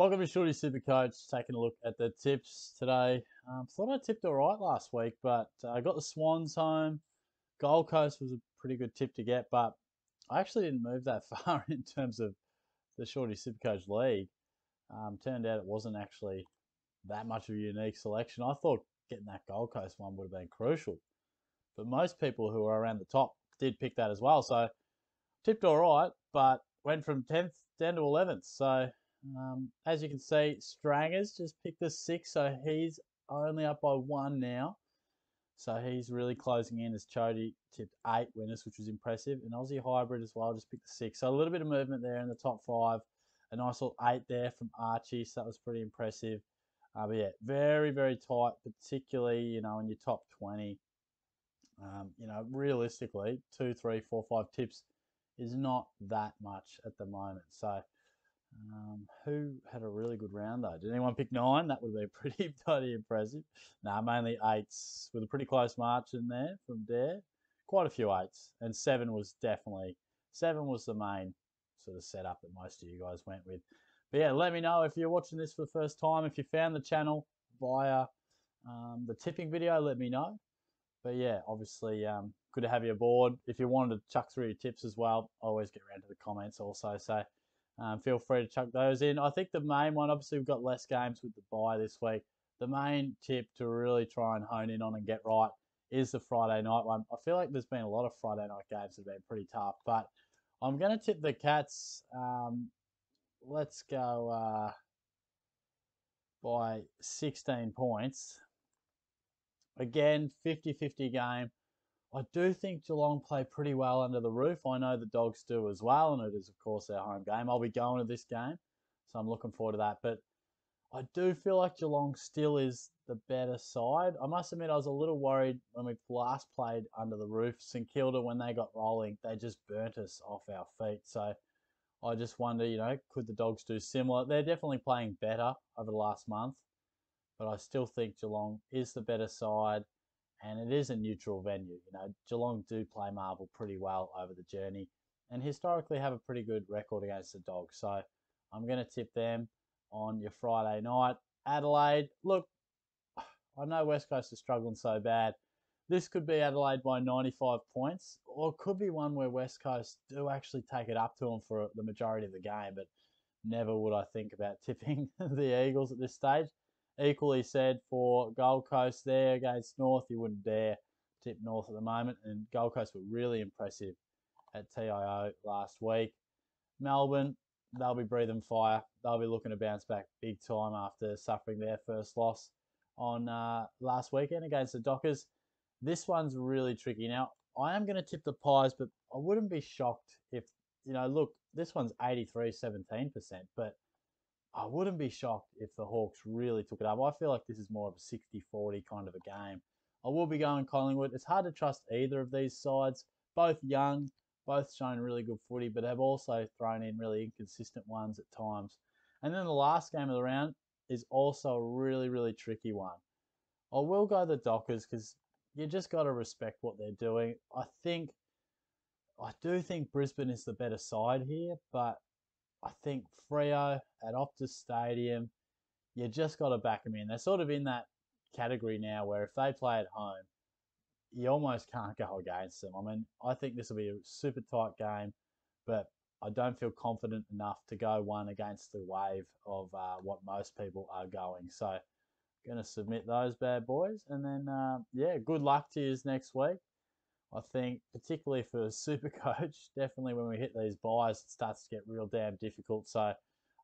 Welcome to Shorty Supercoach. Taking a look at the tips today. Thought I tipped all right last week, but I got the Swans home. Gold Coast was a pretty good tip to get, but I actually didn't move that far in terms of the Shorty Supercoach League. Turned out it wasn't actually that much of a unique selection. I thought getting that Gold Coast one would have been crucial, but most people who are around the top did pick that as well. So tipped all right, but went from 10th down to 11th. So as you can see, Strangers just picked the 6, so he's only up by 1 now. So he's really closing in as Chody tipped 8 winners, which was impressive. And Aussie Hybrid as well just picked the 6. So a little bit of movement there in the top 5. A nice little 8 there from Archie, so that was pretty impressive. But yeah, very, very tight, particularly, in your top 20. Realistically, 2, 3, 4, 5 tips is not that much at the moment. So who had a really good round though? Did anyone pick 9? That would be pretty bloody impressive. Nah, mainly 8s with a pretty close margin there from Dare. Quite a few 8s, and 7 was the main sort of setup that most of you guys went with. But yeah, let me know if you're watching this for the first time. If you found the channel via the tipping video, let me know. But yeah, obviously, good to have you aboard. If you wanted to chuck through your tips as well, I always get around to the comments also. So feel free to chuck those in. I think the main one, obviously, we've got less games with the bye this week. The main tip to really try and hone in on and get right is the Friday night one. I feel like there's been a lot of Friday night games that have been pretty tough, but I'm going to tip the Cats. Let's go by 16 points. Again, 50-50 game. I do think Geelong play pretty well under the roof. I know the Dogs do as well, and it is, of course, their home game. I'll be going to this game, so I'm looking forward to that. But I do feel like Geelong still is the better side. I must admit, I was a little worried when we last played under the roof. St Kilda, when they got rolling, they just burnt us off our feet. So I just wonder, could the Dogs do similar? They're definitely playing better over the last month, but I still think Geelong is the better side, and it is a neutral venue. Geelong do play marble pretty well over the journey, and historically have a pretty good record against the Dogs. So I'm going to tip them on your Friday night. Adelaide, look, I know West Coast is struggling so bad. This could be Adelaide by 95 points, or it could be one where West Coast do actually take it up to them for the majority of the game, but never would I think about tipping the Eagles at this stage. Equally said for Gold Coast there against North. You wouldn't dare tip North at the moment, and Gold Coast were really impressive at TIO last week. Melbourne, they'll be breathing fire. They'll be looking to bounce back big time after suffering their first loss on last weekend against the Dockers. This one's really tricky. Now, I am going to tip the Pies, but I wouldn't be shocked if, look, this one's 17%, but I wouldn't be shocked if the Hawks really took it up. I feel like this is more of a 60-40 kind of a game. I will be going Collingwood. It's hard to trust either of these sides. Both young, both shown really good footy, but have also thrown in really inconsistent ones at times. And then the last game of the round is also a really, really tricky one. I will go the Dockers because you just got to respect what they're doing. I do think Brisbane is the better side here, but I think Freo at Optus Stadium, you just got to back them in. They're sort of in that category now where if they play at home, you almost can't go against them. I mean, I think this will be a super tight game, but I don't feel confident enough to go one against the wave of what most people are going. So, going to submit those bad boys. And then, good luck to you next week. I think, particularly for Super Coach, definitely when we hit these buys, it starts to get real damn difficult. So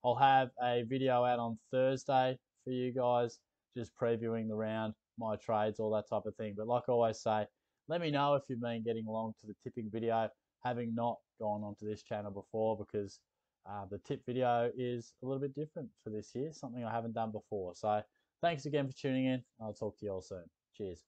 I'll have a video out on Thursday for you guys, just previewing the round, my trades, all that type of thing. But like I always say, let me know if you've been getting along to the tipping video, having not gone onto this channel before, because the tip video is a little bit different for this year, something I haven't done before. So thanks again for tuning in. I'll talk to you all soon. Cheers.